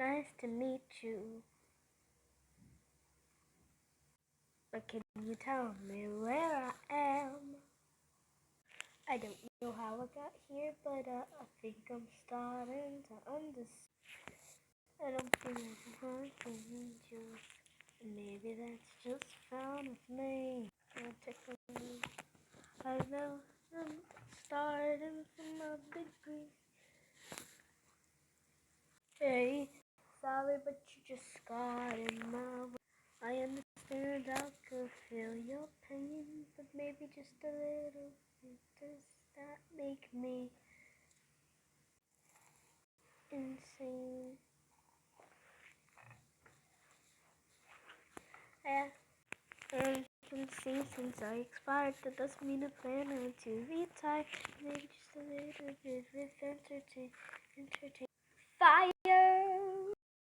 nice to meet you. But can you tell me where I am? I don't know how I got here, but I think I'm starting to understand. I don't think I'm finding you. Maybe that's just fine with me. I know I'm starting from a big green. Hey, sorry, but you just got in my way. I understand I could feel your pain, but maybe just a little bit. Does that make me insane? Yeah, I can see since I expired. That doesn't mean I plan on to retire. Maybe just a little bit with entertain. Fire!